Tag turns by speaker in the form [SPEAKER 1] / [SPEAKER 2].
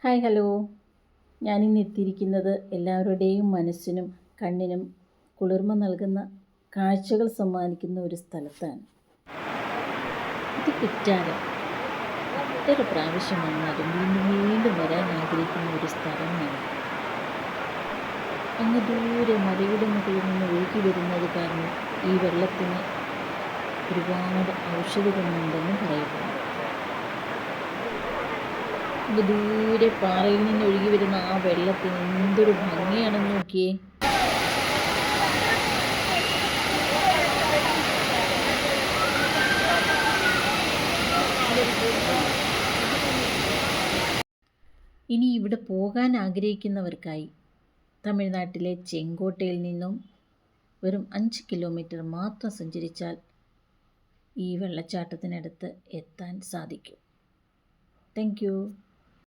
[SPEAKER 1] Hi hello. ഞാനിന്ന് എത്തിയിരിക്കുന്നത് എല്ലാവരുടെയും മനസ്സിനും കണ്ണിനും കുളിർമ നൽകുന്ന കാഴ്ചകൾ സമ്മാനിക്കുന്ന ഒരു സ്ഥലത്താണ്. ഇത് കുറ്റാലം. എത്ര പ്രാവശ്യം വന്നാലും വീണ്ടും വീണ്ടും വരാൻ ആഗ്രഹിക്കുന്ന ഒരു സ്ഥലമാണ്. അങ്ങ് ദൂരെ മലയുടെ മുകളിൽ നിന്ന് ഒഴുകി വരുന്നത് കാരണം ഈ വെള്ളത്തിന് ഒരുപാട് ഔഷധ ഗുണമുണ്ടെന്ന് പറയപ്പെടുന്നു. ദൂരെ പാറയിൽ നിന്ന് ഒഴുകി വരുന്ന ആ വെള്ളത്തിന് എന്തൊരു ഭംഗിയാണെന്ന് നോക്കിയേ. ഇനി ഇവിടെ പോകാൻ ആഗ്രഹിക്കുന്നവർക്കായി തമിഴ്നാട്ടിലെ ചെങ്കോട്ടയിൽ നിന്നും വെറും 5 കിലോമീറ്റർ മാത്രം സഞ്ചരിച്ചാൽ ഈ വെള്ളച്ചാട്ടത്തിനടുത്ത് എത്താൻ സാധിക്കും. Thank you.